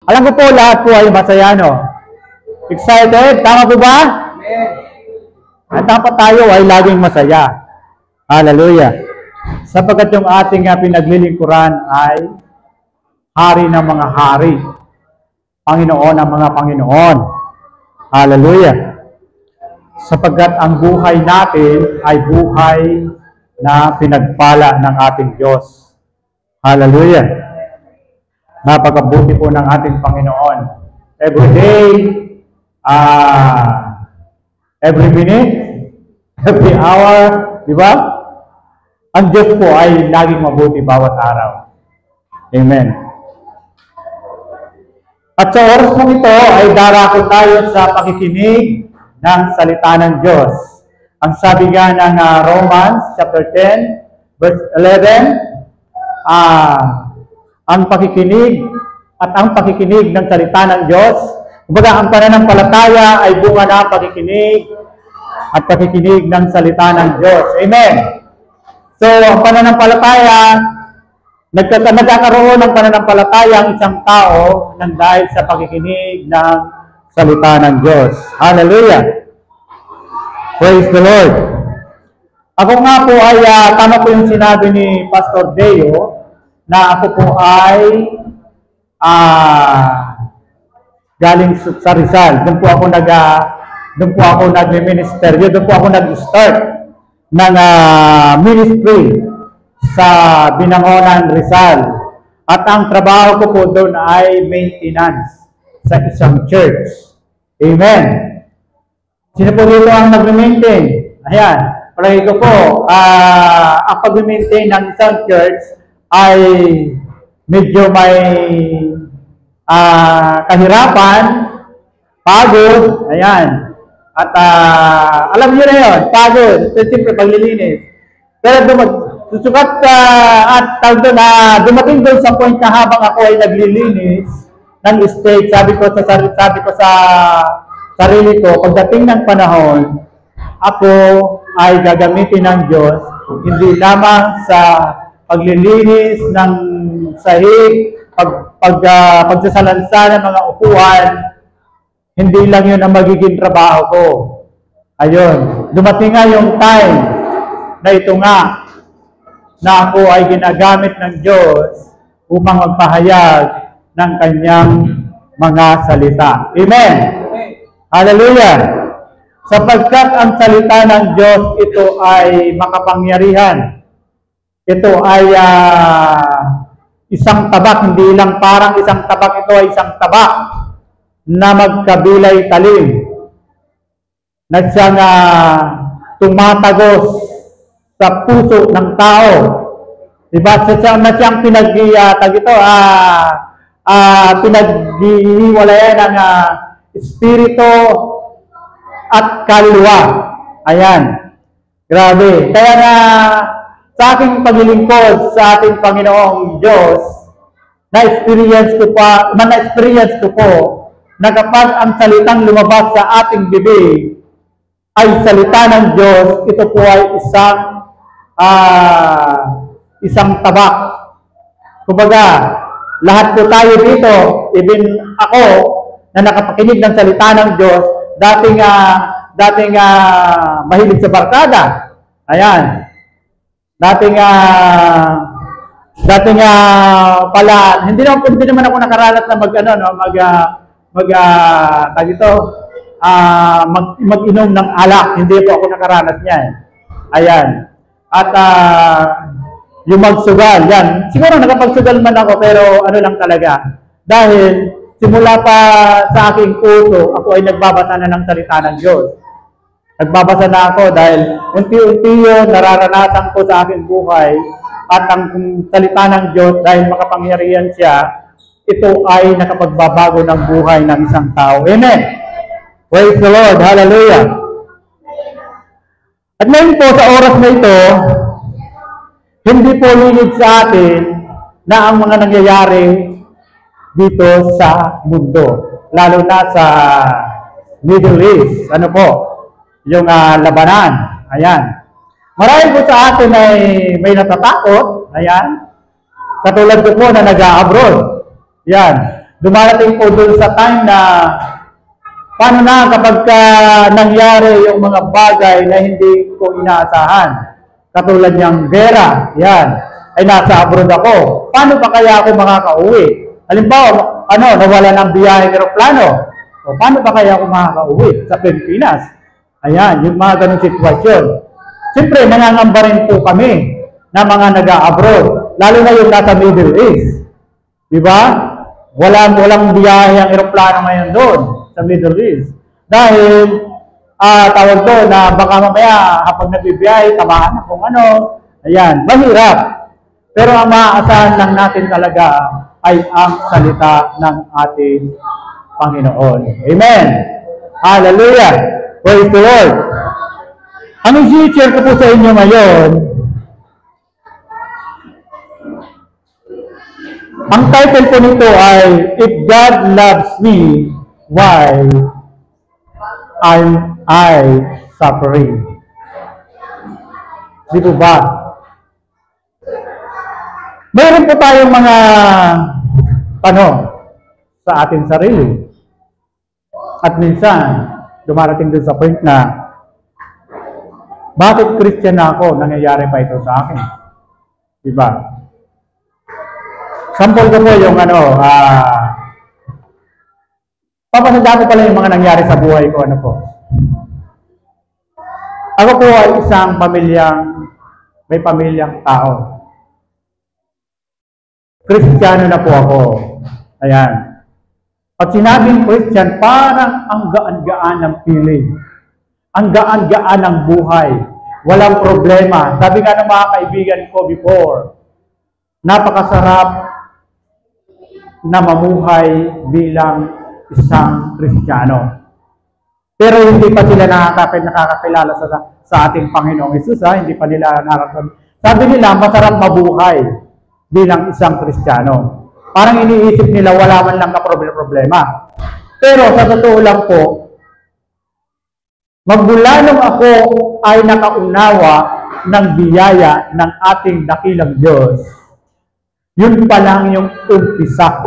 Alam ko po, lahat po ay masaya, no? Excited? Tama po ba? At dapat tayo ay laging masaya. Hallelujah. Sapagkat yung ating pinaglilingkuran ay hari ng mga hari. Panginoon ng mga Panginoon. Hallelujah. Sapagkat ang buhay natin ay buhay na pinagpala ng ating Diyos. Hallelujah. Napakabuti po ng ating Panginoon. Every day, every minute, every hour, di ba? Ang Diyos po ay laging mabuti bawat araw. Amen. At sa oras mo ito ay darako tayo sa pakikinig ng salita ng Diyos. Ang sabi nga ng Romans chapter 10, verse 11, ang pakikinig at ang pakikinig ng salita ng Diyos. Kumbaga, ang pananampalataya ay bunga ng pakikinig at pakikinig ng salita ng Diyos. Amen. So, ang pananampalataya, nagkakaroon ng pananampalataya ang isang tao nang dahil sa pakikinig ng salita ng Diyos. Hallelujah. Praise the Lord. Ako nga po ay, tama po yung sinabi ni Pastor Deo, na ako po ay galing sa Rizal. Doon po ako nag-minister. Doon po ako nag-start ng ministry sa Binangonan, Rizal. At ang trabaho ko po doon ay maintenance sa isang church. Amen. Sino po dito ang nag-maintain? Ayan. Palagi ko po, ang pag-maintain ng isang church ay medyo may kahirapan, pagod, ayan. At alam niyo na yun, pagod, siyempre paglilinis. Pero dumating doon sa point na habang ako ay naglilinis ng stage, sabi ko sa sarili ko, pagdating ng panahon, ako ay gagamitin ng Diyos, hindi lamang sa paglilinis ng sahig, pagsasalansa ng mga upuan, hindi lang yun ang magiging trabaho ko. Ayun. Dumating nga yung time na ito nga, na ako ay ginagamit ng Diyos upang magpahayag ng kanyang mga salita. Amen. Hallelujah. Sapagkat ang salita ng Diyos, ito ay makapangyarihan. Ito ay isang tabak, hindi lang parang isang tabak, ito ay isang tabak na magkabilay talim. Na siyang tumatagos sa puso ng tao. Diba? Na siyang pinaghihiwalayan ng espiritu at kaluluwa. Ayan. Grabe. Kaya sa aking paglilingkod sa ating Panginoong Diyos, na-experience ko po na kapag ang salitang lumabas sa ating bibig ay salita ng Diyos, ito po ay isang tabak. Kumbaga, lahat po tayo dito, even ako, na nakapakinig ng salita ng Diyos, dating mahilig sa barkada. Ayan. Dating pala, hindi naman ako nakaranas na mag-inom ng alak. Hindi po ako nakaranas niyan. Ayan. At yung magsugal, yan. Siguro nakapagsugal man ako, pero ano lang talaga. Dahil simula pa sa aking puso, ako ay nagbabasa na ng salita ng Diyos. Nagbabasa na ako dahil unti-unti yun, nararanasan ko sa aking buhay at ang salita ng Diyos, dahil makapangyarihan siya, ito ay nakapagbabago ng buhay ng isang tao. Amen. Praise the Lord. Hallelujah. At ngayon po sa oras na ito, hindi po lingid sa atin na ang mga nangyayari dito sa mundo, lalo na sa Middle East. Ano po? Yung labanan. Ayan. Marami po sa atin ay may natatakot. Ayan. Katulad ko po na nag-abroad. Yan. Dumarating po dun sa time na paano na kapag nangyari yung mga bagay na hindi ko inaasahan. Katulad niyang gera, yan, ay nasa abroad ako. Paano pa kaya ako makakauwi? Halimbawa, nawala ng biyahe ng aeroplano. O paano pa kaya ako makakauwi sa Pilipinas? Ayan, yung mga ganong sitwasyon. Siyempre, nangangamba rin po kami na mga nag-abroad, lalo na yung nasa Middle East. Diba? Walang biyahe ang aeroplano ngayon doon sa Middle East. Dahil, tawag doon na baka mamaya kapag nagbibiyahe, tamaan na kung ano. Ayan, mahirap. Pero ang maaasahan lang natin talaga ay ang salita ng ating Panginoon. Amen. Hallelujah. Praise the Lord. Ang i-share ko po sa inyo ngayon, ang title po nito ay, If God Loves Me, Why Am I Suffering? Di po ba? Meron po tayong mga tanong sa ating sarili. At minsan, dumarating din sa point na, bakit Christian na ako? Nangyayari pa ito sa akin. Diba? Sample ko po yung papasada ko pala yung mga nangyari sa buhay ko. Ako po ay isang may pamilyang tao. Kristiyano na po ako. Ayan. Pag sinabing Christian, parang ang gaan-gaan ng feeling. Ang gaan-gaan ng buhay. Walang problema. Sabi nga ng mga kaibigan ko before, napakasarap na mamuhay bilang isang Kristiyano. Pero hindi pa sila nakakakilala sa ating Panginoong Hesus. Hindi pa nila nararamdaman. Sabi nila, masarap mabuhay bilang isang Kristiyano. Parang iniisip nila wala man lang na problema. Pero sa totoo lang po, magmula nung ako ay nakaunawa ng biyaya ng ating dakilang Diyos, yun pa lang yung umpisa.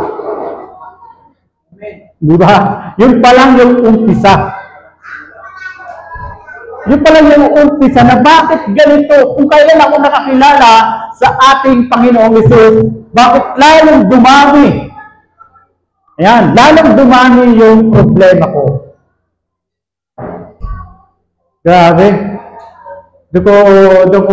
Di ba? Yun pa lang yung umpisa. Yun pa lang yung umpisa na bakit ganito? Kung kailan ako nakakilala sa ating Panginoong Hesus, bakit lalong dumami? Ayan, lalong dumami yung problema ko. Grabe. Doon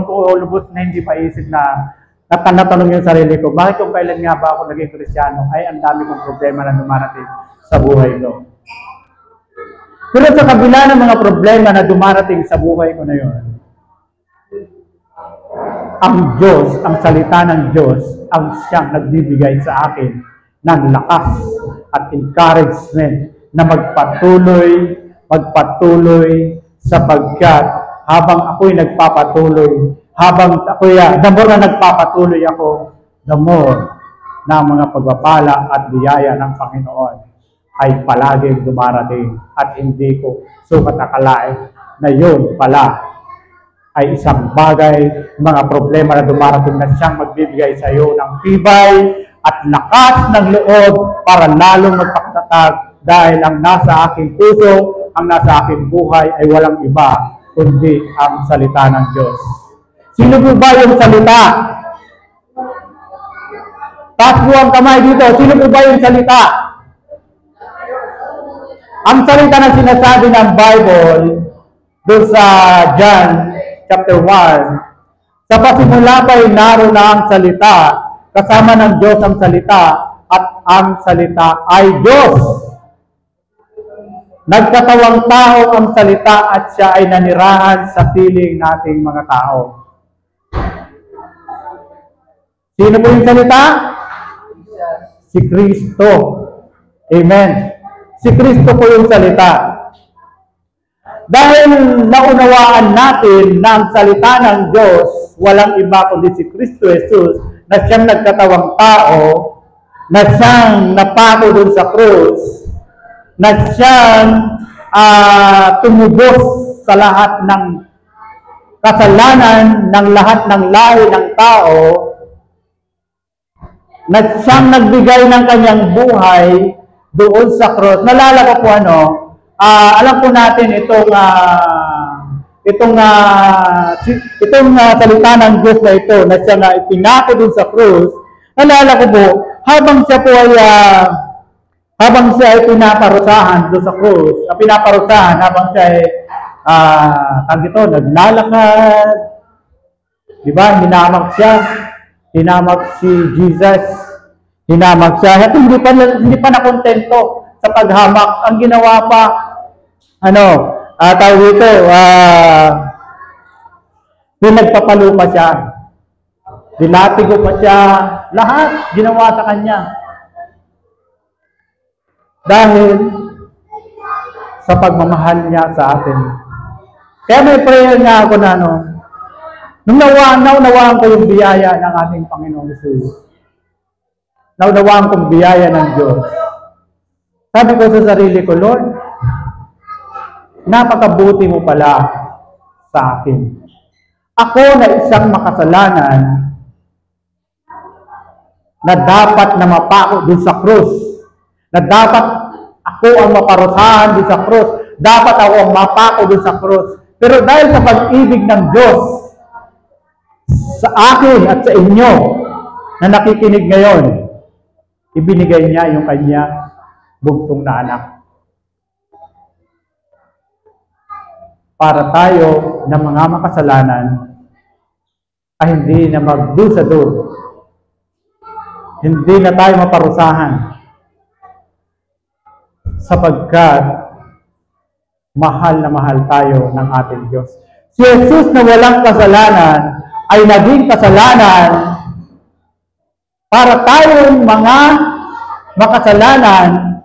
ko lubos na hindi pa isip na natanong yung sarili ko, bakit kung kailan nga ba ako naging Kristiyano, ay ang dami kong problema na dumarating sa buhay ko. Pero sa kabila ng mga problema na dumarating sa buhay ko na yun, ang Diyos, ang salita ng Diyos, ang siyang nagbibigay sa akin ng lakas at encouragement na magpatuloy sapagkat habang ako'y nagpapatuloy, the more na nagpapatuloy ako, the more na mga pagpapala at biyaya ng Panginoon ay palaging dumarating at hindi ko sukat akalain na yun pala ay isang bagay, mga problema na dumarating na siyang magbibigay sa iyo ng tibay at lakas ng loob para lalong magpakatatag dahil ang nasa aking puso, ang nasa aking buhay ay walang iba kundi ang salita ng Diyos. Sino po ba yung salita? Taas po ang kamay dito. Sino po ba yung salita? Ang salita na sinasabi ng Bible doon sa John chapter 1, sa pasimula pa'y naroon na ang salita, kasama ng Diyos ang salita, at ang salita ay Diyos. Nagkatawang tao ang salita at siya ay nanirahan sa piling nating mga tao. Sino po yung salita? Si Kristo. Amen. Si Kristo po yung salita. Dahil naunawaan natin na ang salita ng Diyos, walang iba kundi si Kristo Jesus, na siyang nagkatawang tao, na siyang napako doon sa krus, na siyang tumubos sa lahat ng kasalanan ng lahat ng lahi ng tao, na siyang nagbigay ng kanyang buhay doon sa cross. Nalala ko po alam po natin itong salita ng Diyos na ito na siya na ipinako doon sa cross. Nalala ko po, habang siya ay pinaparusahan doon sa cross, habang siya ay naglalakad, di ba? Hinamak si Jesus, at hindi pa nakontento sa paghamak. Ang ginawa pa, pinagpapalupa siya, dilatigo pa siya, lahat ginawa sa kanya. Dahil sa pagmamahal niya sa atin. Kaya may prayer nga ako na nung naunawaan ko yung biyaya ng ating Panginoong Jesus. Naunawaan ko yung biyaya ng Diyos. Sabi ko sa sarili ko, Lord, napakabuti mo pala sa akin. Ako na isang makasalanan na dapat na mapako dun sa krus, na dapat ako ang maparusahan dun sa krus, dapat ako ang mapako dun sa krus. Pero dahil sa pag-ibig ng Diyos sa akin at sa inyo na nakikinig ngayon, ibinigay niya yung kanya bugtong na anak. Para tayo na mga makasalanan ay hindi na magdusa-do. Hindi na tayo maparusahan. Sapagkat mahal na mahal tayo ng ating Diyos. Si Jesus na walang kasalanan ay naging kasalanan para tayong mga makasalanan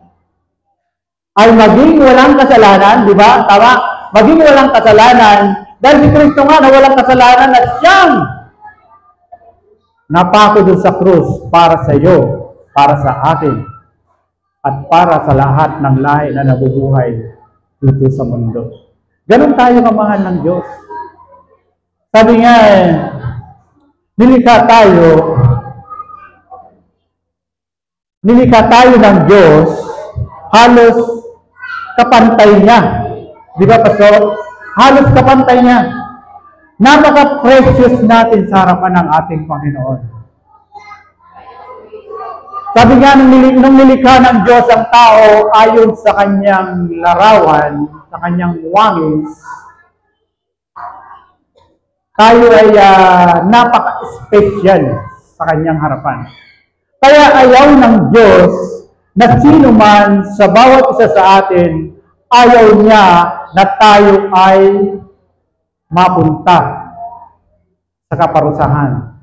ay maging walang kasalanan, di ba? Tama? Maging walang kasalanan dahil si Kristo nga na walang kasalanan at siyang napako doon sa krus para sa iyo, para sa atin, at para sa lahat ng lahi na nabubuhay dito sa mundo. Ganun tayo kamahal ng Diyos. Sabi nga, nilikha tayo ng Diyos, halos kapantay niya. Di ba, Pastor? Halos kapantay niya. Napaka-precious natin sa harapan ng ating Panginoon. Sabi nga, nung nilikha ng Diyos ang tao ayon sa kanyang larawan, sa kanyang wangis, tayo ay napaka-special sa kanyang harapan. Kaya ayaw ng Diyos na sino man sa bawat isa sa atin, ayaw niya na tayo ay mapunta sa kaparusahan.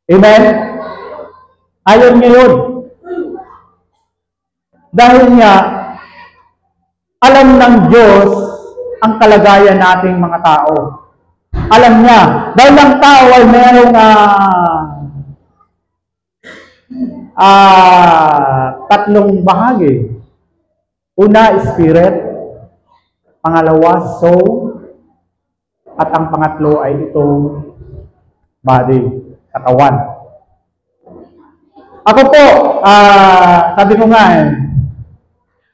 Amen? Ayaw niya yun. Dahil nga, alam ng Diyos ang kalagayan nating mga tao. Alam niya, dahil ang tao ay mayroong tatlong bahagi. Una, spirit. Pangalawa, soul. At ang pangatlo ay itong body, katawan. Ako po, sabi ko nga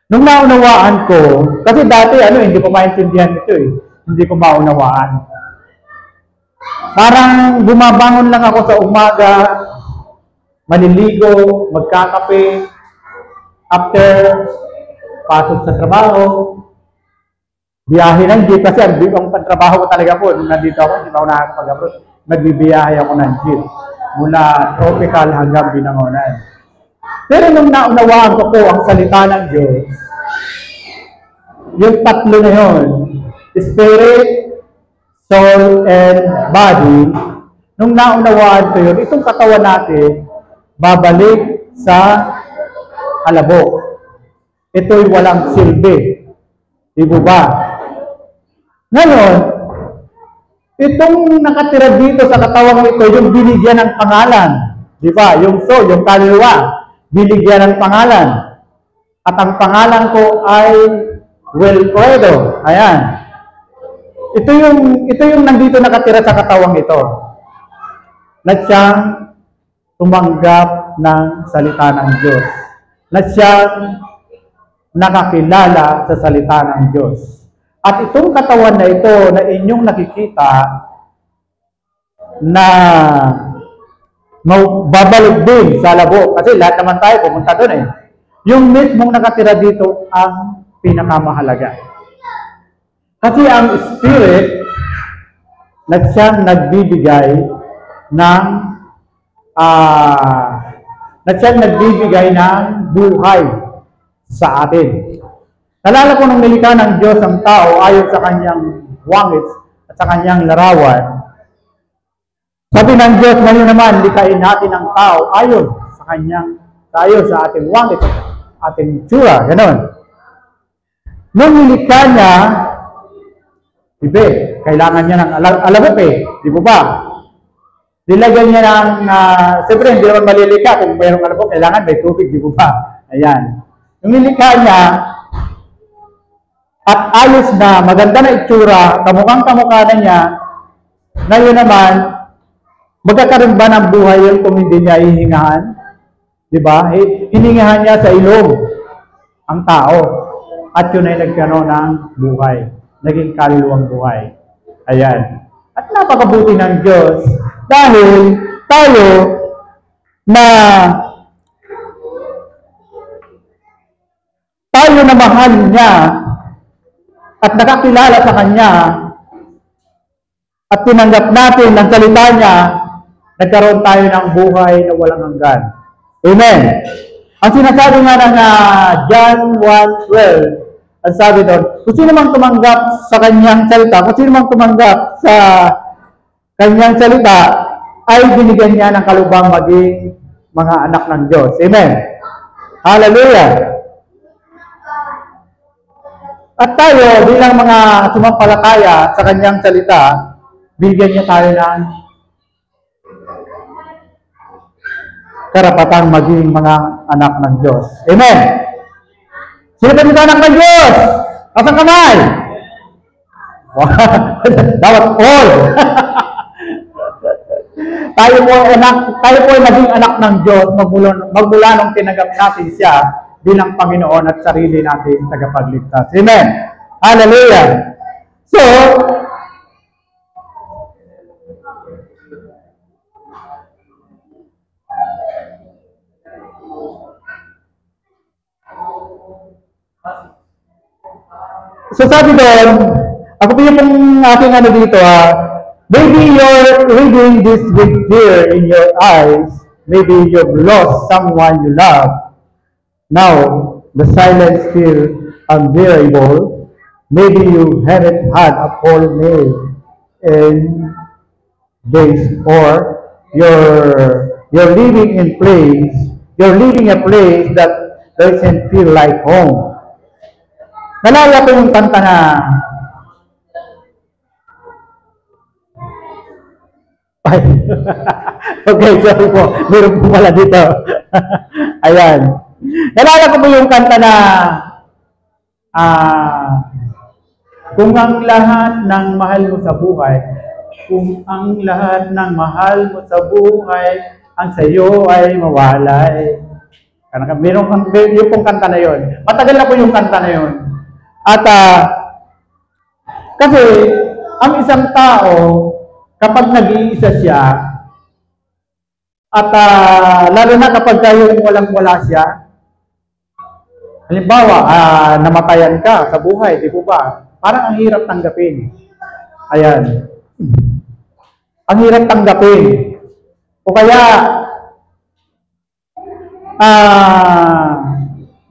nung naunawaan ko, kasi dati hindi ko maintindihan ito hindi ko maunawaan. Parang bumabangon lang ako sa umaga, maliligo, magkakape, after pasok sa trabaho, biyahe ng jeep, kasi ang trabaho ko talaga po, nung nandito ako, hindi pa ako nakakapag-abroad, nagbibiyahe ako ng jeep, mula tropical hanggang Binangonan. Pero nung naunawaan ko po ang salita ng Diyos, yung tatlo na yun, spirit, soul, and body, nung naunawaan ko yun, itong katawan natin, babalik sa alabo. Ito'y walang silbi. Di ba? Ngayon, itong nakatira dito sa katawang ito, yung binigyan ng pangalan. Di ba? Yung soul, yung kaluluwa, binigyan ng pangalan. At ang pangalan ko ay Wilfredo. Ayan. Ito yung nandito nakatira sa katawang ito. Na siyang tumanggap ng salita ng Diyos, na siyang nakakilala sa salita ng Diyos. At itong katawan na ito na inyong nakikita na babalik din sa labo, kasi lahat naman tayo pumunta doon eh. Yung mismong nakatira dito ang pinakamahalaga. Kasi ang Spirit na siyang nagbibigay ng buhay sa atin. Nalala ko nung nilikha ng Diyos ang tao ayon sa kanyang wangis at sa kanyang larawan. Sabi ng Diyos, ngayon naman, likhain natin ang tao ayon sa ating wangis at ating tsura. Ganon. Nung nilikha niya, kailangan niya ng alabok di ba ba? Dilagyan niya ng, siyempre hindi naman malilikha kung mayroong alabok, kailangan may tubig, di ba ba? Ayan. Yung nilikha niya, at ayos na, maganda na itsura, kamukhang-kamukha na niya, ngayon naman, magkakaroon ba ng buhay yun kung hindi niya hihingahan? Di ba? Hiningahan niya sa ilong ang tao. At yun ay nagkaroon ng buhay. Naging kaluluwang buhay. Ayan. At napakabuti ng Diyos dahil tayo na mahal niya at nakakilala sa Kanya at tinanggap natin ang salita niya, nagkaroon tayo ng buhay na walang hanggan. Amen. Ang sinasabi nga ng John 1:12, ang sabi doon, kung sino mang tumanggap sa Kanyang salita, kung sino mang tumanggap sa Kanyang salita, ay binigyan niya ng kalubang maging mga anak ng Diyos. Amen. Hallelujah. At tayo, bilang mga sumampalataya sa Kanyang salita, bigyan niya tayo ng karapatang maging mga anak ng Diyos. Amen! Sino ba dito anak ng Diyos? Asang kamay? Dapat all! tayo po ay maging anak ng Diyos magmula nung tinanggap natin siya bilang Panginoon at sarili natin tagapagligtas. Amen! Hallelujah! So, sabi doon, ako po yung aking dito maybe you're reading this with tear in your eyes, maybe you've lost someone you love. Now, the silence feels unbearable. Maybe you haven't had a full meal in days, or you're living a place that doesn't feel like home. Nalala ko yung kanta na okay, sorry po. Meron po pala dito. Ayan. Nalala ko po yung kanta na kung ang lahat ng mahal mo sa buhay, ang sayo ay mawalay. Meron yung pong kanta na yun. Matagal na po yung kanta na yun. At kasi ang isang tao, kapag nag-iisa siya, at lalo na kapag yung walang-wala siya, halimbawa, namatayan ka sa buhay, di po ba? Parang ang hirap tanggapin. Ayan. Ang hirap tanggapin. O kaya,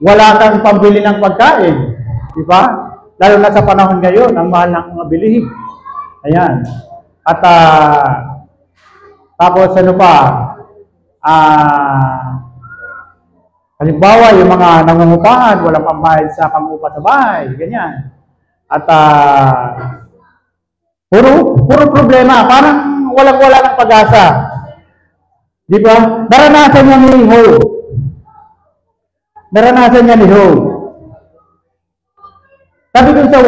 wala kang pambili ng pagkain. Di ba? Lalo na sa panahon ngayon, ang mahal ng mga bilihin. Ayan. At tapos ano pa? Halimbawa, yung mga nangungupahan, walang pambayad sa pangupa sa bahay, ganyan. At puro problema, parang walang-wala ng pag-asa. Di ba? Naranasan niya ni Job. Sabi dun sa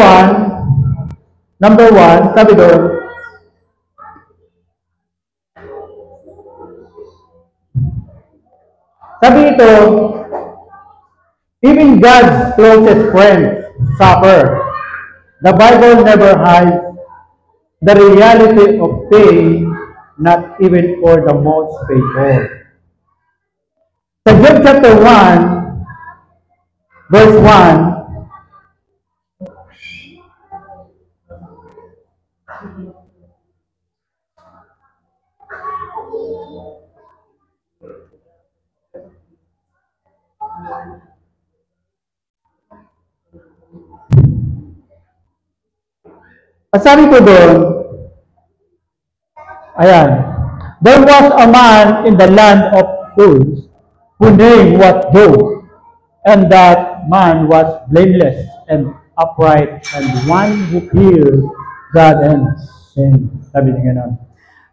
number 1, sabi dun, Sabi ito, even God's closest friends suffer. The Bible never hides the reality of pain, not even for the most faithful. Sa Job chapter 1, verse 1, sabi ko doon, ayan, there was a man in the land of Uz who name was Job, and that man was blameless and upright, and one who feared God and sin. Sabi niya gano'n.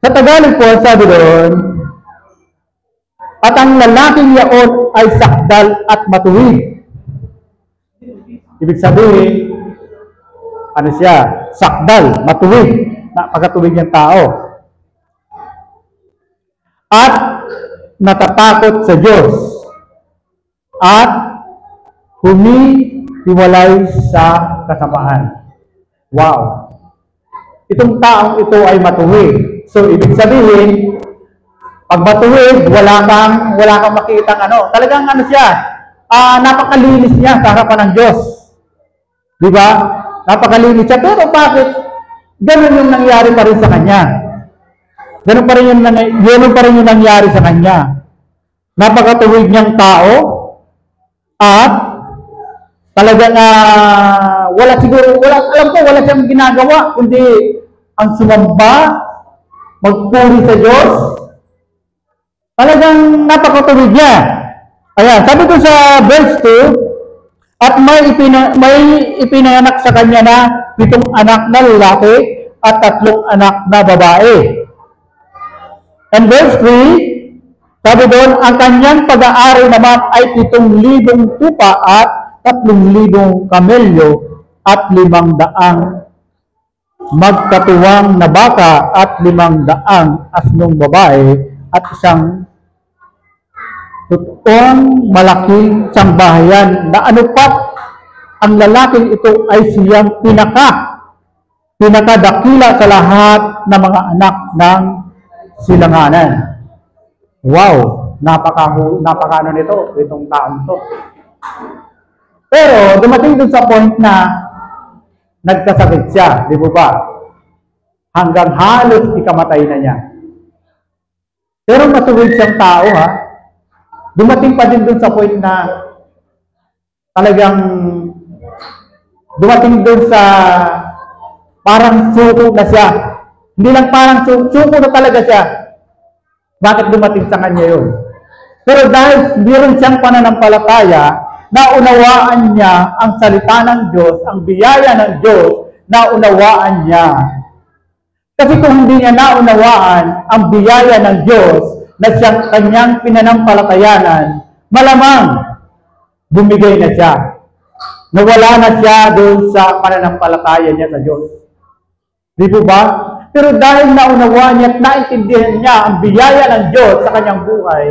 Sa Tagalog po, sabi doon, at ang lalaking yaon ay sakdal at matuwid. Ibig sabihin, ano siya? Sakdal, matuwid. Napakatuwid niyang tao. At natatakot sa Diyos. At humihiwalay sa kasamaan. Wow! Itong taong ito ay matuwid. So, ibig sabihin, pag matuwid, wala kang makitang ano. Talagang ano siya, napakalinis niya sa harapan ng Diyos. Di ba? Napakalinis siya. Pero bakit? Ganun yung nangyari pa rin sa kanya. Ganun pa rin yung nangyari sa kanya. Napakatuwid niyang tao at talagang wala siyang ginagawa kundi ang sumamba, magpuri sa Diyos. Talagang napakatuwid niya. Ayan, sabi ko sa verse 2, at may ipinanganak sa kanya na 7 anak na lalaki at 3 anak na babae. And verse 3, sabi doon, ang kanyang pag-aari naman ay 7,000 tupa at 3,000 kamelyo at 500 magkatuwang na baka at 500 asnong babae at isang totoong malaking sambahayan na anupat ang lalaking ito ay siyang pinakadakila sa lahat ng mga anak ng silanganan. Wow! Napakano nito, itong taong to. Pero dumating dun sa point na nagkasakit siya, di ba? Hanggang halos ikamatay na niya. Pero matuwid siyang tao, ha? Dumating pa din dun sa point na talagang dumating dun sa parang suko na siya. Hindi lang parang suko na talaga siya. Bakit dumating sa kanya yun? Pero dahil meron siyang pananampalataya, naunawaan niya ang salita ng Diyos, ang biyaya ng Diyos, naunawaan niya. Kasi kung hindi niya naunawaan ang biyaya ng Diyos na siyang kanyang pinanampalatayanan, malamang bumigay na siya. Nawala na siya doon sa pananampalataya niya sa Diyos. Di po ba? Pero dahil naunawaan niya at naintindihan niya ang biyaya ng Diyos sa kanyang buhay,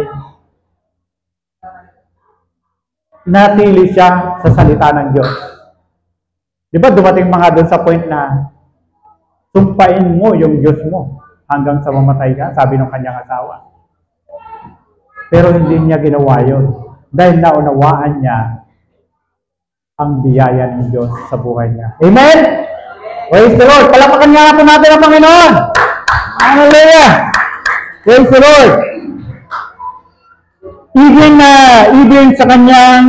natili siya sa salita ng Diyos. Di ba dumating mga doon sa point na sumpain mo yung Diyos mo hanggang sa mamatay ka, sabi ng kanyang asawa. Pero hindi niya ginawa yun dahil naunawaan niya ang biyaya ng Diyos sa buhay niya. Amen? Praise the Lord! Palapakan nga po natin ang Panginoon! Hallelujah! Praise the Lord! Even sa kanyang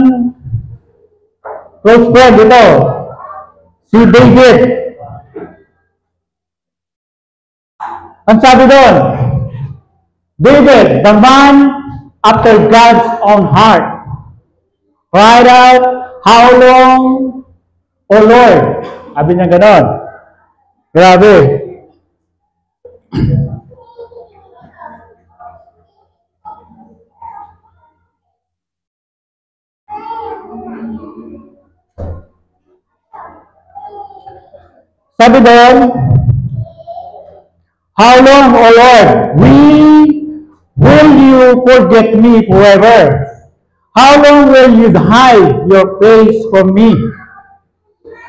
close friend ito, si David. Ang sabi doon, David, the man after God's own heart, cried out, how long, O Lord? Sabi niya ganon. Grabe. Sabi doon, how long, O Lord? Will you forget me forever? How long will you hide your face from me?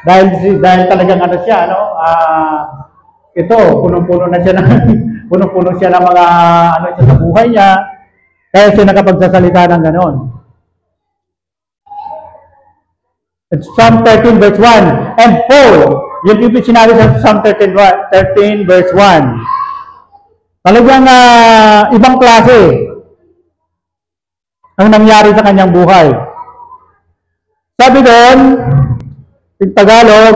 Dahil talagang ano siya, no? Ito, punong-puno na siya ng punong-puno siya ng mga ano siya sa buhay niya. Kaya siya nakapagsasalita ng ganon. It's Psalm 13 verse 1. And Paul, yung ibig sinabi sa Psalm 13 verse 1. Talagang ibang klase ang nangyari sa kanyang buhay. Sabi doon, in Tagalog,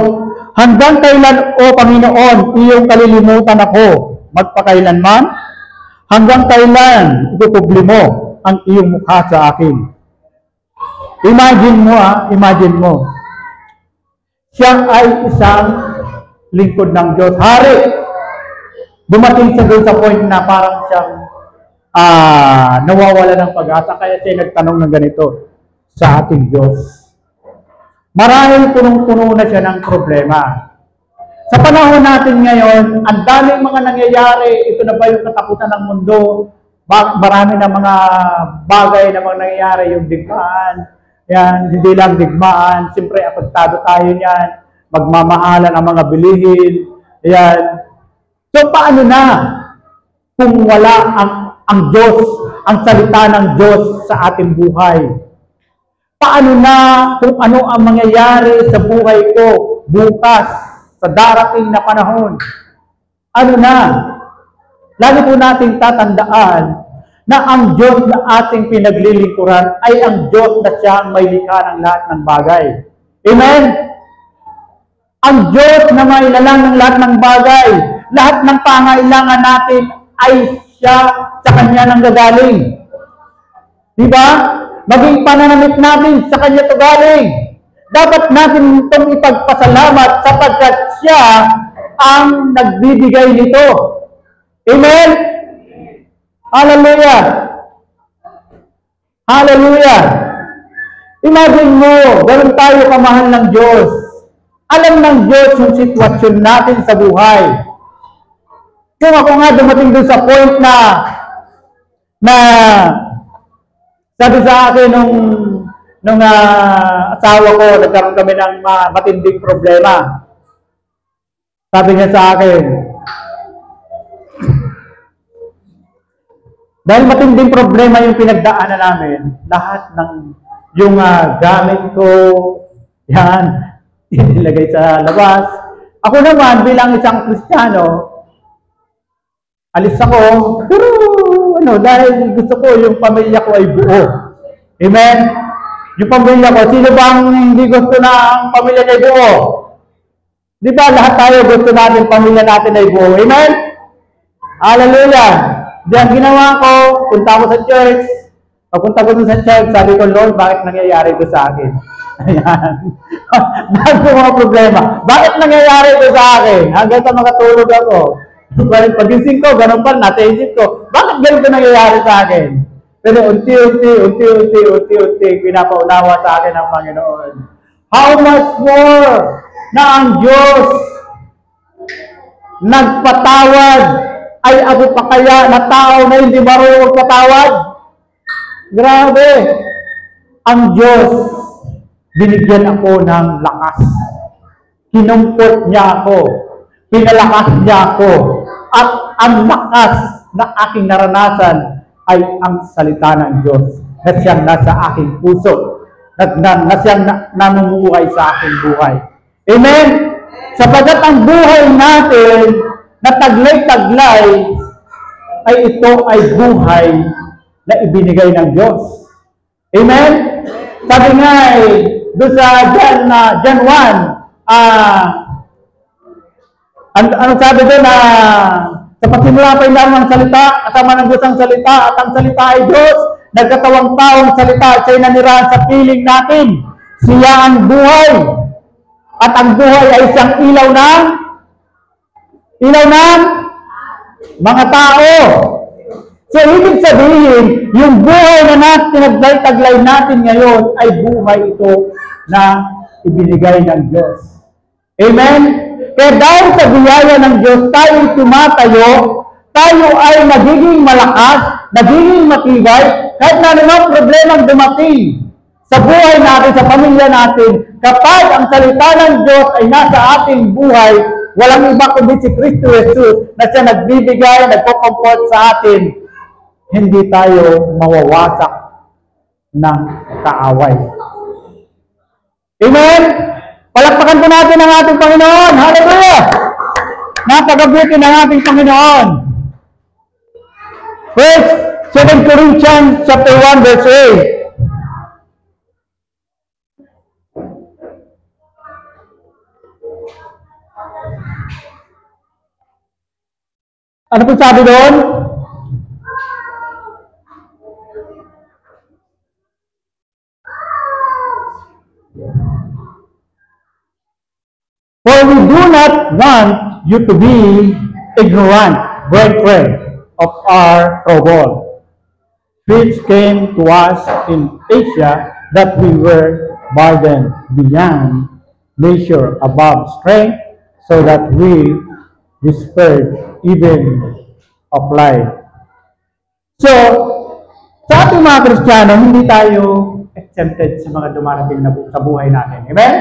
hanggang kailan, O Panginoon, iyong kalilimutan ako, magpakailanman? Hanggang kailan ikukubli mo ang iyong mukha sa akin? Imagine mo. Siya ay isang lingkod ng Diyos. Hari, dumating siya doon sa point na parang siyang nawawala ng pag-asa, kaya siya nagtanong ng ganito sa ating Diyos. Marahil punong-puno na siya ng problema. Sa panahon natin ngayon, ang daming mga nangyayari. Ito na ba yung katakutan ng mundo? Marami na mga bagay na mga nangyayari, yung digmaan. Yan, hindi lang digmaan. Siyempre, apektado tayo niyan. Magmamahalan ang mga bilihin. Yan. So, paano na kung wala ang Diyos, ang salita ng Diyos sa ating buhay? Paano na kung ano ang mangyayari sa buhay ko bukas, sa darating na panahon? Ano na? Lagi po nating tatandaan na ang Diyos na ating pinaglilingkuran ay ang Diyos na siyang may likha ng lahat ng bagay. Amen? Ang Diyos na may lalang ng lahat ng bagay, lahat ng pangailangan natin ay siya sa Kanya nang gagaling. Diba? Maging pananamit natin sa Kanya ito galing. Dapat natin itong ipagpasalamat sapagkat siya ang nagbibigay nito. Amen? Hallelujah! Hallelujah! Imagine mo, ganun tayo kamahal ng Diyos. Alam ng Diyos yung sitwasyon natin sa buhay. Kung ako nga dumating doon sa point na sabi sa akin nung asawa ko, nagkaroon kami ng matinding problema. Sabi niya sa akin, dahil matinding problema yung pinagdaanan namin, lahat ng yung gamit ko, yan, inilagay sa labas. Ako naman, bilang isang Kristiyano, alis ako, pero dahil gusto ko yung pamilya ko ay buo. Amen? Yung pamilya ko, sino bang hindi gusto na ang pamilya niya ay buo? Di ba lahat tayo gusto natin, pamilya natin ay buo? Amen? Hallelujah! Diyan ginawa ko, punta ako sa church. Pagpunta ko sa church, sabi ko, Lord, bakit nangyayari ito sa akin? Ayan. Bakit ko mga problema? Bakit nangyayari ito sa akin? Hanggang sa makatulog ako. Pagising ko, ganun pa, nasa isip ko, bakit ganito nangyayari sa akin? Pero unti-unti, pinapaunawa sa akin ng Panginoon. How much more na ang Diyos nagpatawad, ay ako pa kaya na tao na hindi marunong magpatawad? Grabe! Ang Diyos, binigyan ako ng lakas. Kinumport niya ako. Pinalakas niya ako. At ang lakas na aking naranasan ay ang salita ng Diyos na siyang nasa aking puso. Na siyang namumuhay sa aking buhay. Amen? Sapagat ang buhay natin na taglay-taglay ay ito ay buhay na ibinigay ng Diyos. Amen? Sabi nga doon sa John 1, ano sabi doon na sa pagsimula pa lang ng salita, kasama ng Diyos ang salita, at ang salita ay Diyos, nagkatawang taong salita at siya'y nanirahan sa piling natin. Siya ang buhay. At ang buhay ay isang ilaw ng mga tao. So, ibig sabihin, yung buhay na tinaglay-taglay natin ngayon ay buhay ito na ibinigay ng Diyos. Amen? Kaya dahil sa biyaya ng Diyos, tayo tumatayo, tayo ay nagiging malakas, nagiging matibay kahit na anumang problema dumating sa buhay natin, sa pamilya natin. Kapag ang salita ng Diyos ay nasa ating buhay, walang iba kundi si Kristo Jesus na siya nagbibigay, nagpo-comfort sa atin. Hindi tayo mawawasak ng kaaway. Amen? Palakpakan po natin ang ating Panginoon. Hallelujah! Napagabuti ng ating Panginoon. First, 2 Corinthians chapter 1 verse 8. Ano po sabi doon? For we do not want you to be ignorant, brethren, of our trouble, which came to us in Asia, that we were burdened beyond measure, above strength, so that we despaired even of life. So, sa ating mga Kristiyano, hindi tayo exempted sa mga dumarating na sa buhay natin. Amen?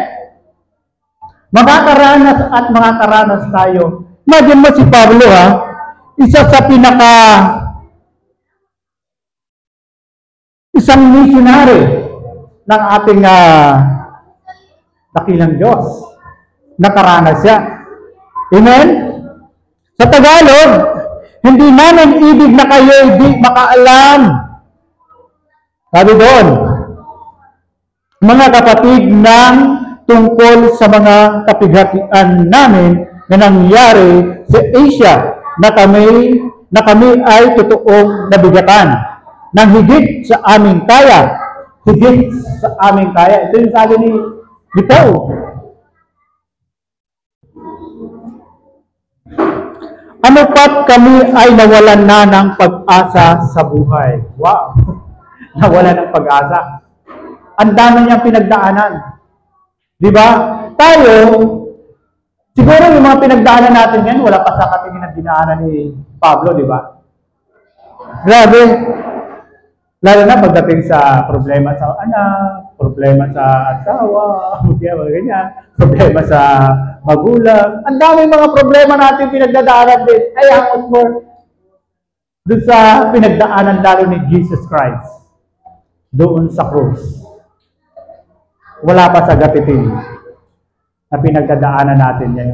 Makakaranas at makakaranas tayo. Imagine mo si Pablo, isa sa isang missionary ng ating dakilang Diyos. Nakaranas siya. Amen? Sa Tagalog, hindi namin ibig na kayo di makaalam. Sabi doon, mga kapatid, ng tungkol sa mga kapighatian namin na nangyari sa Asia, na kami ay totoong nabigatan ng higit sa aming kaya. Higit sa aming kaya. Ito yung sabi ni Paul. Ano pat kami ay nawalan na ng pag-asa sa buhay. Wow! Nawalan ng pag-asa. Ang dami niyang pinagdaanan. Di ba? Tayo, siguro yung mga pinagdaanan natin yan, wala pa sa katingin ng dinaanan ni Pablo, di ba? Grabe. Lalo na pagdating sa problema sa anak, problema sa asawa, ganyan, problema sa magulang. Ang daming mga problema natin pinagdadaanan din. Kaya more doon sa pinagdaanan lalo ni Jesus Christ. Doon sa cross. Wala pa sa gatitin na pinagdadaanan natin yan.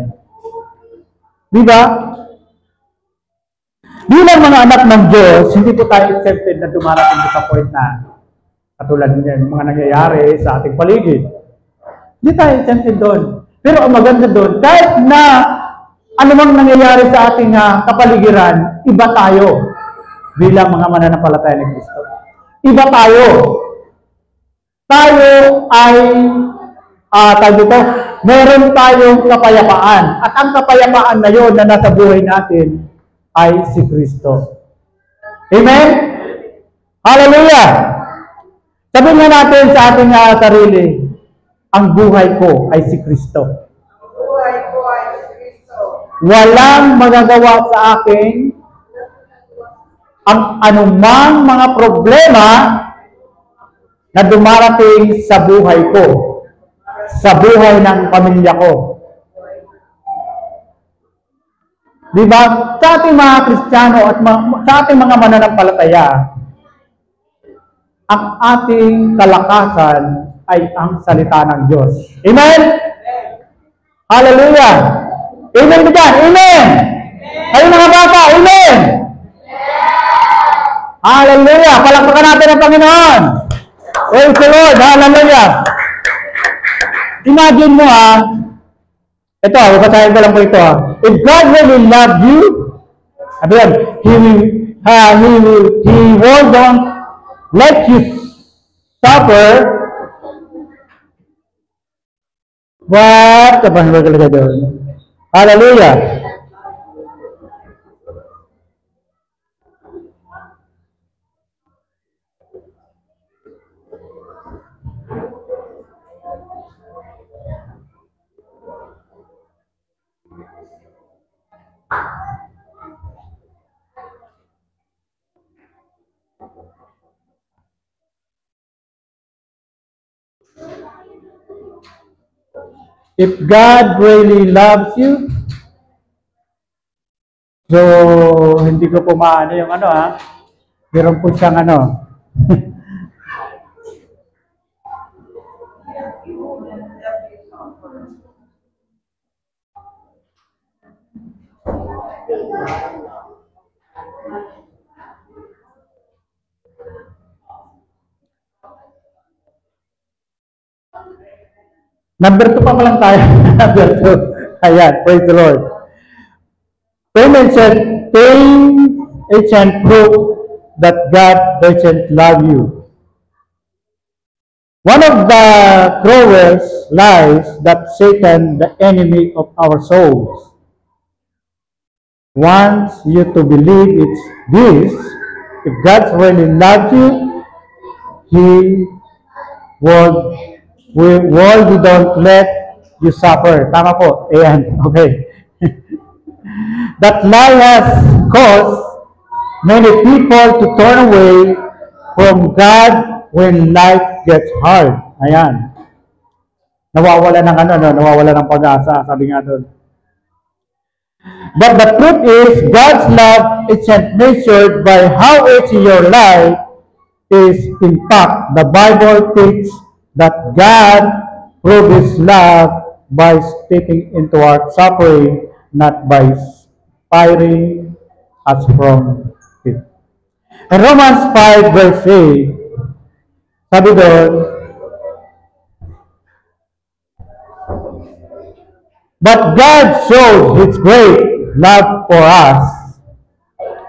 Di ba? Bilang mga anak ng Diyos, hindi po tayo accepted na dumarating sa point na katulad niyan, mga nangyayari sa ating paligid. Hindi tayo accepted doon. Pero ang maganda doon, kahit na anumang nangyayari sa ating kapaligiran, iba tayo bilang mga mananampalataya ni Kristo. Iba tayo. Tayo ay meron tayong kapayapaan. At ang kapayapaan na yon na nasa buhay natin ay si Kristo. Amen? Hallelujah! Sabihin nga natin sa ating sarili, ang buhay ko ay si Kristo. Buhay ko ay si Kristo. Walang magagawa sa akin ang anumang mga problema na dumarating sa buhay ko, sa buhay ng pamilya ko. Diba? Sa ating mga Kristiyano at sa ating mga mananampalataya, ang ating kalakasan ay ang salita ng Diyos. Amen? Hallelujah! Amen ba dyan? Amen! Kayo mga bata, amen! Hallelujah! Palakpakan natin ang Panginoon! Praise the Lord! Hallelujah! Imagine mo ito babasahin ko lang po ito If God really loved you, He won't let you suffer. What? Apa yang berkata doon? Hallelujah. If God really loves you, so hindi ko po maano yung ano ha. Meron po siyang ano. Number 2 pa lang tayo. Number 2. Ayan, praise the Lord. Paul said, pain isn't proof that God doesn't love you. One of the cruelest lies that Satan, the enemy of our souls, wants you to believe it's this. If God really loves you, He will don't let you suffer. Tama po. Ayan. Okay. That lie has caused many people to turn away from God when life gets hard. Ayan. Nawawala ng ano, no? Nawawala ng pag-asa, sabi nga doon. But the truth is, God's love isn't measured by how easy your life is. In fact, the Bible teaches that God proves His love by stepping into our suffering, not by firing us from it. In Romans 5 verse 8, sabi doon, but God showed His great love for us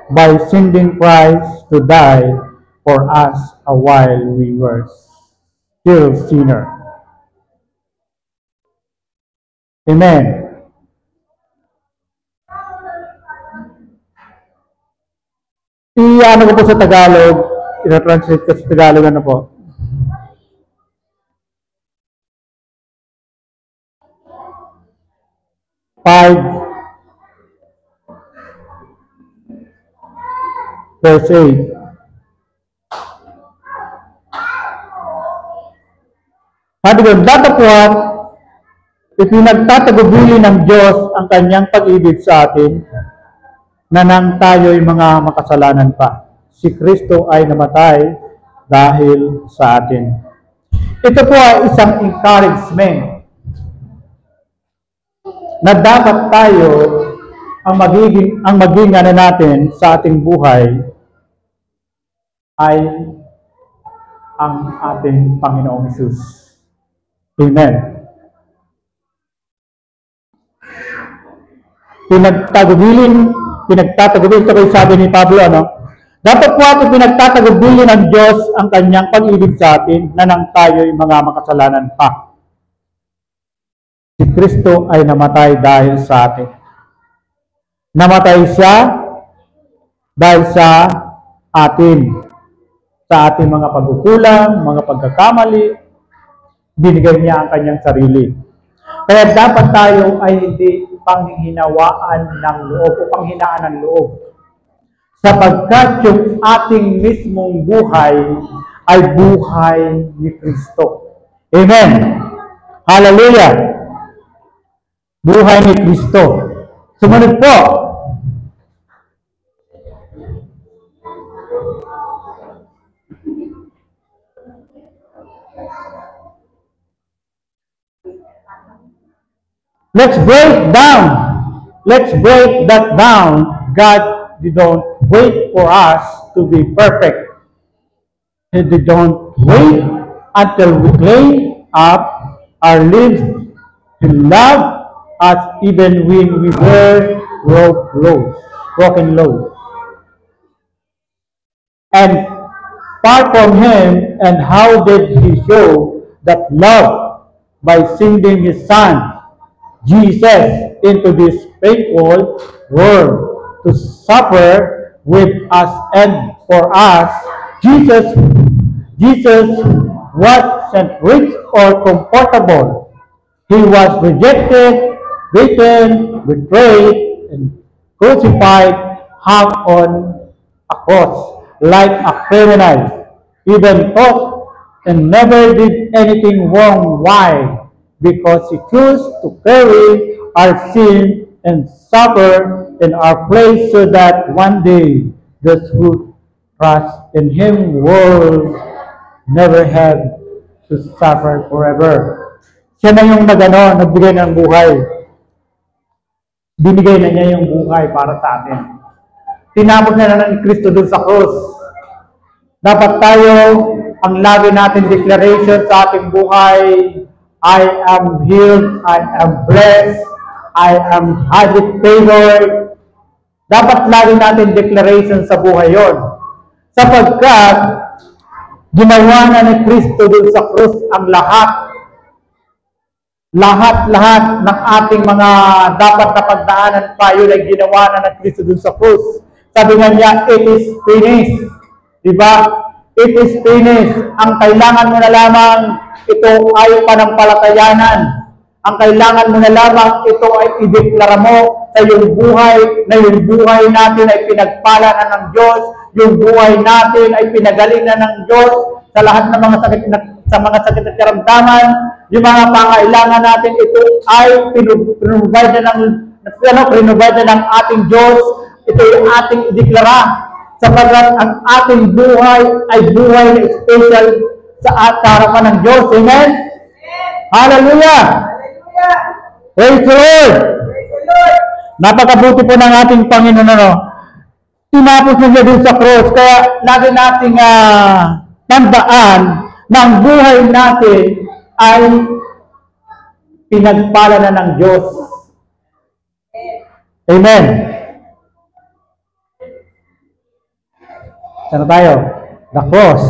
by sending Christ to die for us while we were still sinners. Amen. I-ano ko po sa Tagalog, i-translate ko sa Tagalog, ano po. Verse 8. Sabi ko, datapwat, ipinagtatagubili ng Diyos ang kanyang pag-ibig sa atin, na nang tayo'y mga makasalanan pa. Si Kristo ay namatay dahil sa atin. Ito po ay isang encouragement na dapat tayo ang maging ano natin sa ating buhay ay ang ating Panginoong Hesus. Amen. Pinagtatagubilin, ito kayo sabi ni Pablo, ano? Dapat po ating pinagtatagubilin ng Diyos ang kanyang pag-ibig sa atin na nang tayo'y mga makasalanan pa. Si Kristo ay namatay dahil sa atin. Namatay siya dahil sa atin. Sa ating mga pagkukulang, mga pagkakamali, binigay niya ang kanyang sarili. Kaya dapat tayo ay hindi panghinawaan ng loob o panghinaan ng loob. Sapagkat yung ating mismong buhay ay buhay ni Kristo. Amen. Hallelujah. Buhay ni Kristo. Sumunod po. Let's break that down. God didn't wait for us to be perfect. He didn't wait until we clean up our lives. He loved us even when we were broken low. And far from Him, and how did He show that love? By sending His Son, Jesus, into this faithful world to suffer with us and for us. Jesus wasn't rich or comfortable. He was rejected, beaten, betrayed, and crucified, hung on a cross like a criminal, even thought and never did anything wrong. Why? because He chose to carry our sin and suffer in our place so that one day those who trust in Him will never have to suffer forever. Siya na yung nagbigay ng buhay. Binigay na niya yung buhay para sa atin. Tinapos na ni Kristo dun sa cross. Dapat tayo, ang lagi natin declaration sa ating buhay, I am healed, I am blessed, I am highly favored. Dapat lagi natin declaration sa buhay yon. Sapagkat, ginawa na ni Kristo dun sa cross ang lahat ng ating mga dapat na pagdaanan pa, yun ay ginawa na ng Kristo dun sa cross. Sabi nga niya, it is finished. Diba? It is finished. Ang kailangan mo na lamang, ito ay panampalatayanan. Ang kailangan mo na lamang, ito ay ideklara mo sa iyong buhay, na yung buhay natin ay pinagpala na ng Diyos, yung buhay natin ay pinagaling na ng Diyos sa lahat ng mga sakit at karamdaman, yung mga pangailangan natin, ito ay pinrovide na ng ating Diyos. Ito ay ating ideklara sapagkat ang ating buhay ay buhay na special sa harapan ng Diyos. Amen? Hallelujah! Praise the Lord! Napakabuti po ng ating Panginoon. Tinapos na niya din sa cross. Kaya lagi nating tandaan na ang buhay natin ay pinagpala na ng Diyos. Amen. Saan tayo? The cross.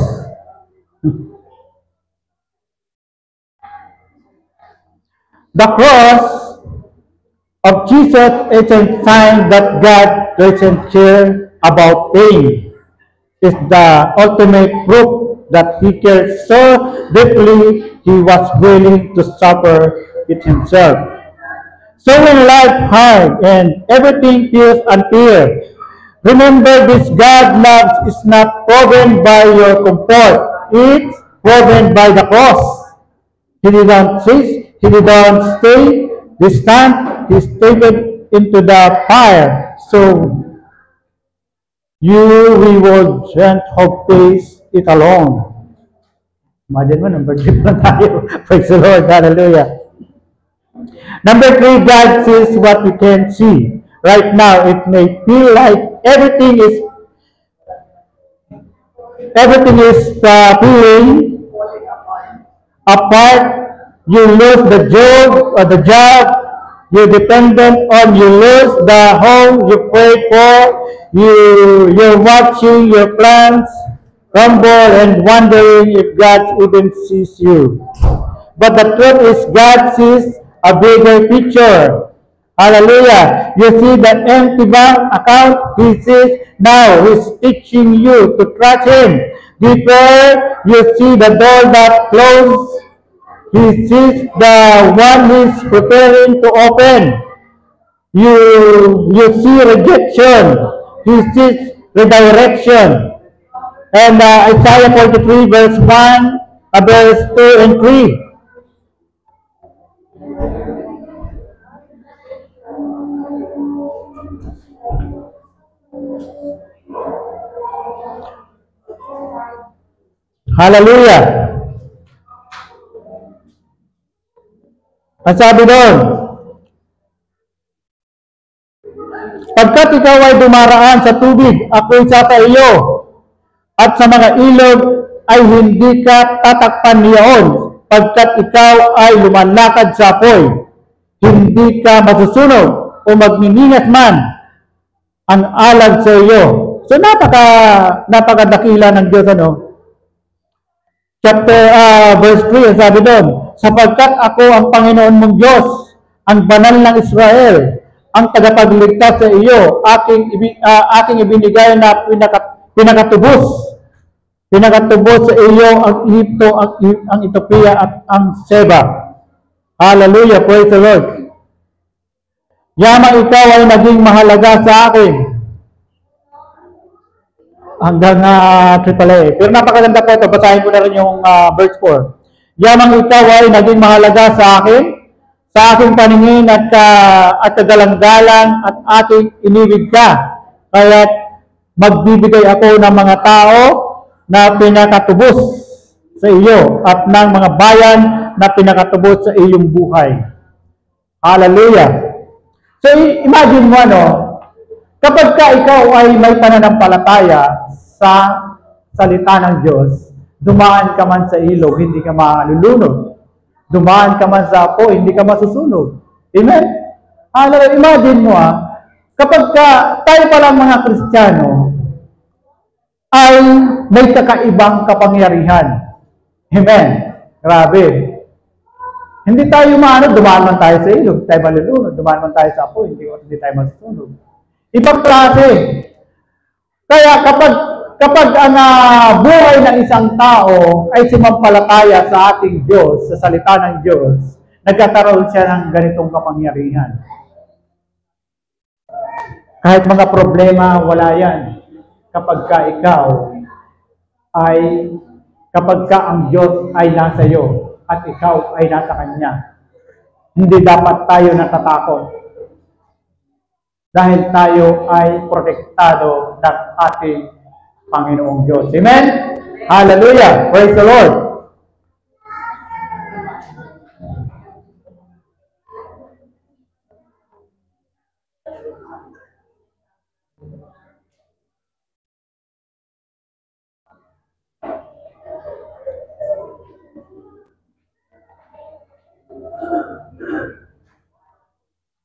The cross of Jesus is a sign that God doesn't care about pain. It's the ultimate proof that He cares so deeply He was willing to suffer it Himself. So when life hard and everything feels unfair, remember this: God love is not proven by your comfort. It's proven by the cross. He didn't stay distant. He stepped into the fire. So we will not have faced it alone. Imagine mo, number 3 na tayo. Praise the Lord. Hallelujah. Number 3, God sees what we can't see. Right now, it may feel like everything is falling apart. You lose the job you dependent on. You lose the home you prayed for. You're watching your plans crumble and wondering if God even sees you. But the truth is, God sees a bigger picture. Hallelujah. You see the empty bank account. He sees now. He's teaching you to trust Him. Deeper, you see the door that closed. He sees the one He's preparing to open. You see rejection. He sees redirection. And Isaiah 43 verse 1, verse 2 and 3. Hallelujah. Ang sabi doon, pagkat ikaw ay dumaraan sa tubig, ako'y sa iyo, at sa mga ilog ay hindi ka tatakpan niyaon, pagkat ikaw ay lumalakad sa apoy, hindi ka masusunog o magniningas man ang alab sa iyo. So napakadakila ng Diyos, verse 3, sabi doon, sapagkat ako ang Panginoon mong Diyos, ang banal ng Israel, ang tagapagligtas sa iyo, aking ibinigay na pinakatubos sa iyo ang Egypto, ang Ethiopia at ang Seba. Hallelujah, praise the Lord. Yamang ikaw ay naging mahalaga sa akin. Hanggang AAA. Pero napakaganda po ito. Basahin ko na rin yung verse 4. Yamang ikaw ay naging mahalaga sa aking paningin at kagalang-galang at ating inibig ka. Kaya magbibigay ako ng mga tao na pinakatubos sa iyo at ng mga bayan na pinakatubos sa iyong buhay. Hallelujah! So imagine mo kapag ka ikaw ay may pananampalataya sa salita ng Diyos, dumaan ka man sa ilog, hindi ka malulunod. Dumaan ka man sa apo, hindi ka masusunog. Amen? Hallelujah! Imagine mo kapag ka tayo palang mga Kristiyano ay may kakaibang kapangyarihan. Amen? Grabe. Hindi tayo dumaan man tayo sa ilog, tayo malulunod. Dumaan man tayo sa apo, hindi tayo masusunog. Ibang klase. Kaya kapag ang buhay ng isang tao ay sumampalataya sa ating Diyos, sa salita ng Diyos, nagkakaroon siya ng ganitong kapangyarihan. Kahit mga problema, wala yan. Kapag ka ang Diyos ay nasa iyo at ikaw ay nasa Kanya. Hindi dapat tayo natatakot. Dahil tayo ay protektado ng ating Panginoong Diyos. Amen? Hallelujah! Praise the Lord!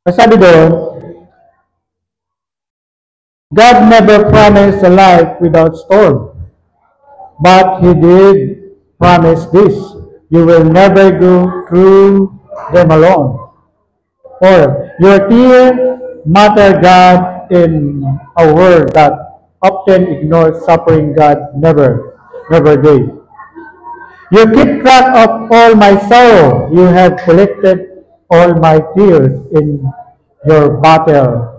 Sabi doon, God never promised a life without storm. But He did promise this: you will never go through them alone. Or your tears matter God in a world that often ignores suffering. God never did. You keep track of all my sorrow. You have collected all my tears in your battle.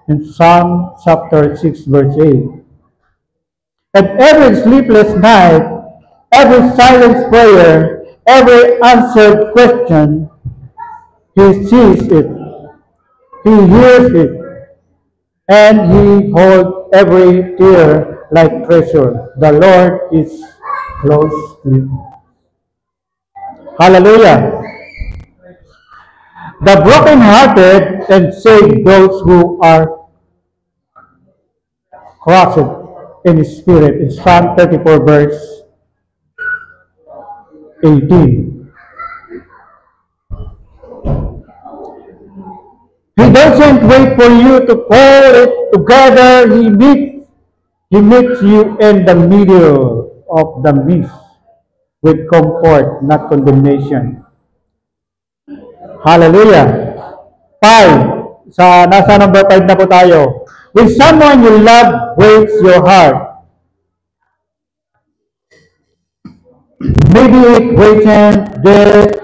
In Psalm chapter 6 verse 8. And every sleepless night, every silent prayer, every answered question, He sees it, He hears it, and He holds every tear like treasure. The Lord is close to you. Hallelujah! The brokenhearted and save those who are crushed in spirit. In Psalm 34 verse 18. He doesn't wait for you to pull it together. He meets you in the middle of the mist with comfort, not condemnation. Hallelujah! 5. Nasa number 5 na po tayo. When someone you love breaks your heart, maybe it wasn't death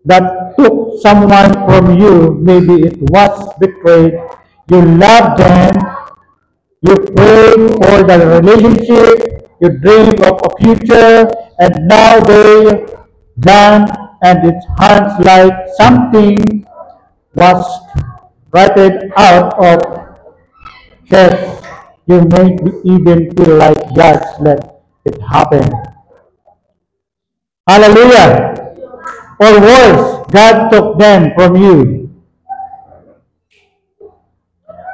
that took someone from you, maybe it was betrayed. You love them, you pray for the relationship, you dream of a future, and now they're gone, and it sounds like something was written out of chest. You may even feel like God let it happen. Hallelujah! Or worse, God took them from you.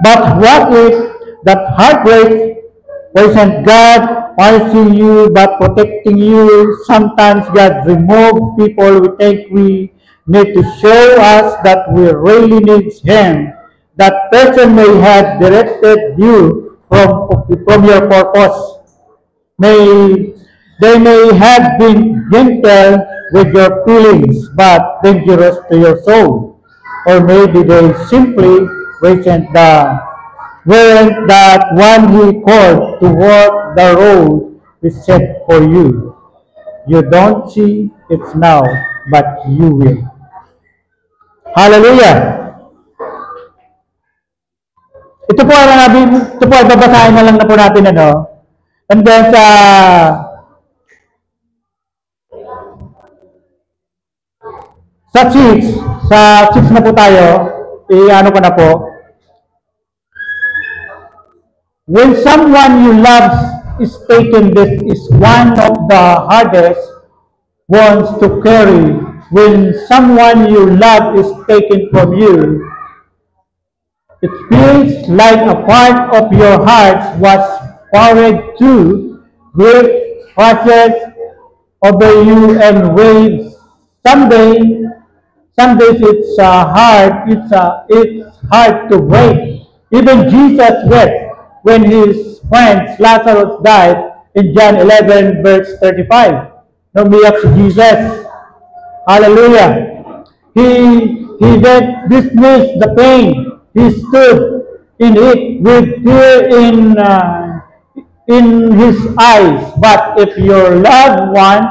But what if that heartbreak wasn't God punishing you but protecting you? Sometimes God removes people we think we need to show us that we really need Him. That person may have directed you from your purpose. They may have been gentle with your feelings, but dangerous to your soul. Or maybe they simply weren't that one He called to walk the road He set for you. You don't see it now, but you will. Hallelujah! Ito po ay babasahin na lang na po natin And then Sa 6, na po tayo, ano ko na po. When someone you love is taken, this is one of the hardest ones to carry. When someone you love is taken from you, it feels like a part of your heart was poured to, great crushes over you and waves. Some days it's hard to break. Even Jesus wept when his friend Lazarus died in John 11 verse 35. Umiyak si Jesus. Hallelujah. He did dismiss the pain. He stood in it with tear in his eyes. But if your loved one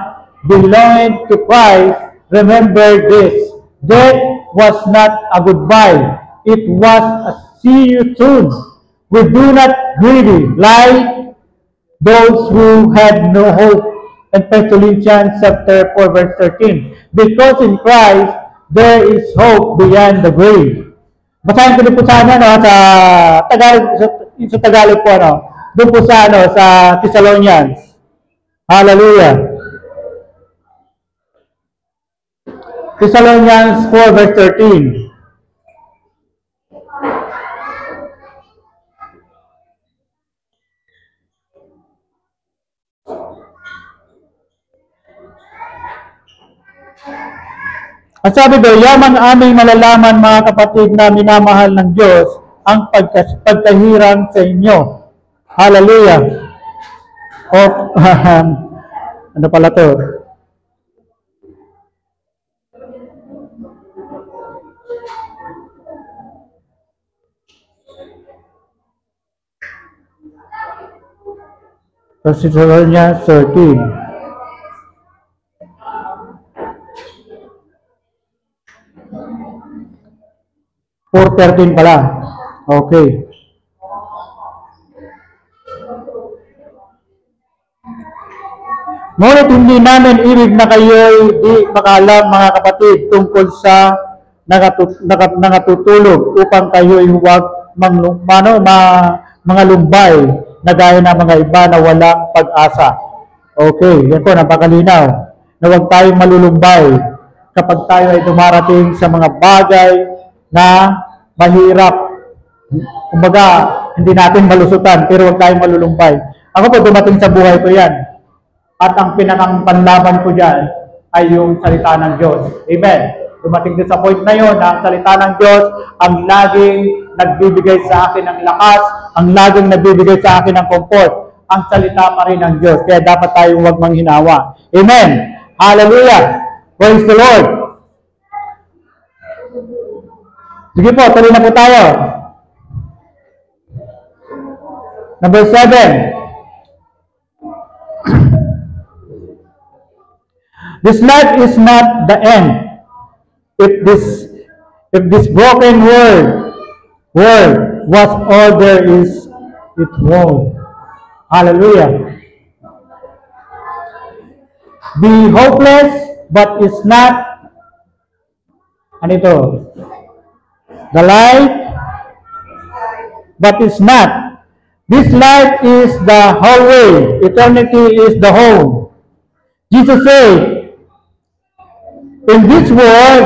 belonged to Christ, remember this. Death was not a goodbye. It was a see you soon. We do not greedy like those who had no hope. And Thessalonians chapter 4 verse 13. Because in Christ, there is hope beyond the grave. Basahin ko din po sa Tagalog po, doon po sa Thessalonians. Hallelujah. Thessalonians 4 verse 13. At sabi doon, yaman aming malalaman mga kapatid na minamahal ng Diyos ang pagkahirang sa inyo. Hallelujah. Ano pala to? Thessalonians 13. 4:13 pala. Okay. Ngunit hindi namin ibig na kayo'y di makalam mga kapatid tungkol sa nangatutulog upang kayo'y huwag mga lumbay na gaya ng mga iba na walang pag-asa. Okay, yan po, napakalinaw. Na huwag tayong malulumbay kapag tayo ay dumarating sa mga bagay na mahirap. Kumbaga, hindi natin malusutan, pero huwag tayong malulumbay. Ako po, dumating sa buhay ko yan. At ang pinakang panlaban ko dyan ay yung salita ng Diyos. Amen. Dumating din sa point na yun na ang salita ng Diyos ang laging nagbibigay sa akin ng lakas, ang laging nagbibigay sa akin ng comfort. Ang salita pa rin ng Diyos. Kaya dapat tayong huwag manghinawa. Amen. Hallelujah. Praise the Lord. Sige po, tuloy na po tayo. Number 7. This life is not the end. If this broken world was all there is, it won't. Hallelujah. Be hopeless, but it's not. Ano ito? The life, but it's not. This life is the whole way. Eternity is the home. Jesus said, in this world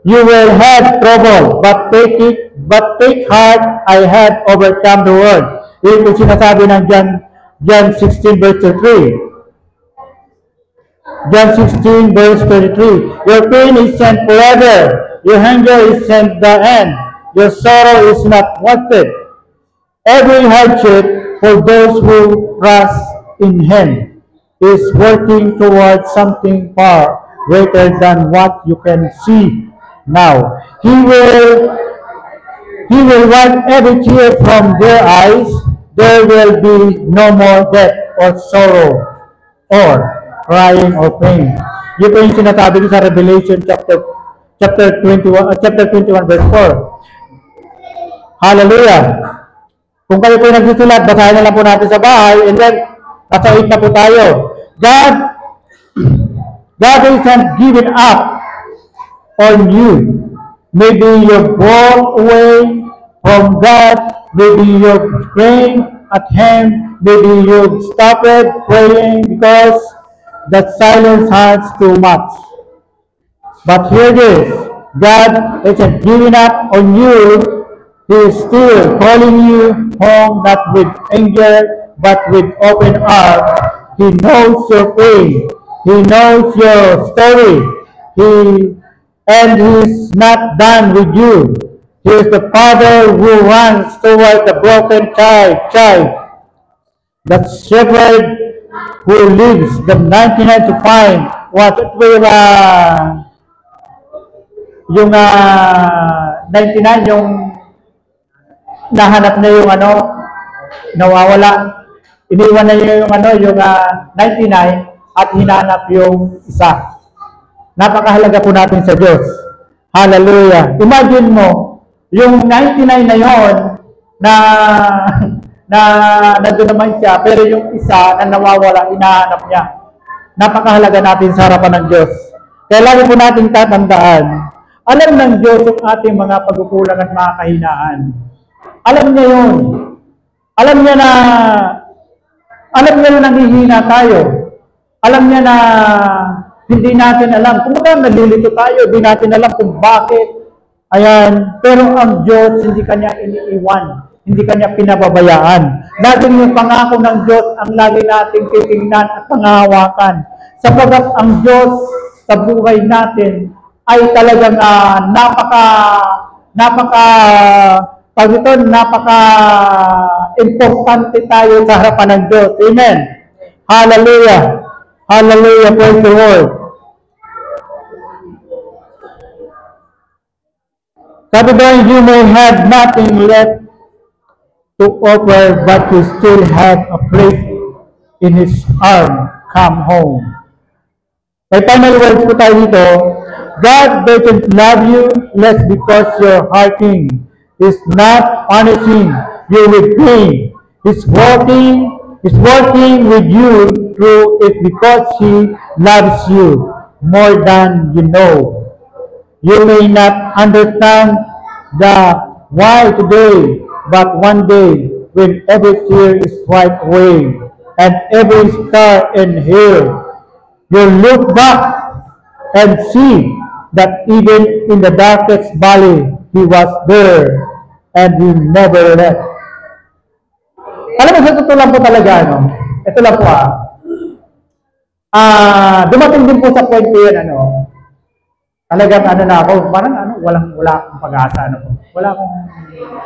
you will have trouble, but take heart, I have overcome the world. Ito yung sinasabi ng John 16 verse 33. John 16 verse 33. Your pain is sent forever. Your hunger is sent the end. Your sorrow is not wasted. Every hardship for those who trust in Him is working towards something far greater than what you can see now. He will wipe every tear from their eyes. There will be no more death or sorrow or crying or pain. Yun po yung sinasabi ko sa Revelation chapter 21 verse 4. Hallelujah. Kung kayo po nagsusulat, basahin na lang po natin sa bahay, and then nasa 8 na po tayo. God isn't giving up on you. Maybe you walk away from God. Maybe you praying at Him. Maybe you stopped praying because that silence hurts too much. But here it is. God isn't giving up on you. He is still calling you home, not with anger, but with open arms. He knows your pain. He knows your story. And He's not done with you. He is the Father who runs toward the broken child. The shepherd who leaves the 99 to find what it will yung 99 yung nahanap na yung nawawala. Iniwan na yung 99 at hinanap yung isa. Napakahalaga po natin sa Diyos. Hallelujah. Imagine mo, yung 99 na yon na nandun naman siya, pero yung isa na nawawala, hinahanap niya. Napakahalaga natin sa harapan ng Diyos. Kaya lagi po natin tatandaan, alam ng Diyos yung ating mga pagkukulang at mga kahinaan. Alam niya yun. Alam niya na nanghihina tayo. Alam niya na hindi natin alam. Kung nalilito tayo, hindi natin alam kung bakit. Ayan. Pero ang Diyos, hindi kanya iniiwan. Hindi kanya pinababayaan. Laging yung pangako ng Diyos ang lagi nating titingnan at pangahawakan. Sapagat ang Diyos sa buhay natin ay talagang importante tayo sa harapan ng Diyos. Amen. Hallelujah. Hallelujah. Praise the Lord. Sabi doon, you may have nothing left to offer, but you still have a place in His arm. Come home. May final words po tayo dito. God doesn't love you less because you're hurting. He's not punishing you with pain. He's working with you through it because He loves you more than you know. You may not understand the why today, but one day, when every tear is wiped away, and every scar and hair, you'll look back and see that even in the darkest valley, He was there, and He never left. Alam mo, sa totoo lang po talaga, ito lang po dumating din po sa point ko yan, talagang na ako, parang wala akong pag-asa, wala akong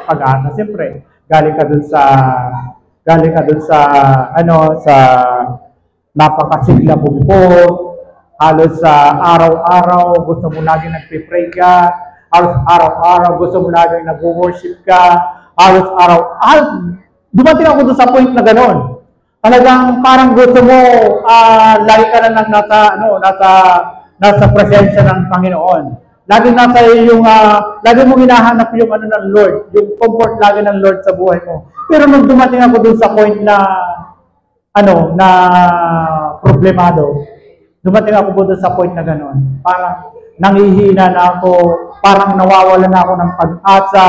pag-asa. Siyempre, galing ka dun sa napakasigla bugpot, halos sa araw-araw, gusto mo laging nagpipray ka, halos araw-araw, gusto mo laging nag-worship ka, halos araw-araw, dumating ako dun sa point na gano'n. Talagang parang gusto mo, lagi ka na nasa presensya ng Panginoon. Lagi nasa yung, lagi mo hinahanap yung ng Lord, yung comfort lagi ng Lord sa buhay mo. Pero nung dumating ako dun sa point na, na problemado, dumating ako dun sa point na gano'n. Parang nangihina na ako, parang nawawala na ako ng pag-asa.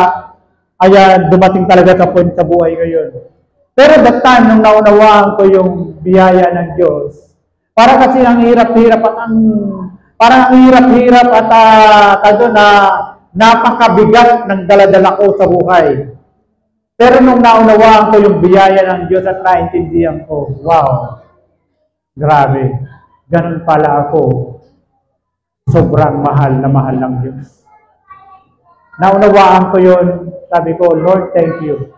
Ayan, dumating talaga sa point sa buhay ngayon. Pero that time, nung naunawaan ko yung biyaya ng Diyos, para kasi ang hirap-hirap at napakabigat ng daladala ko sa buhay. Pero nung naunawaan ko yung biyaya ng Diyos at naintindihan ko, wow, grabe, ganun pala ako. Sobrang mahal ng Diyos. Naunawaan ko yun, sabi ko, Lord, thank you.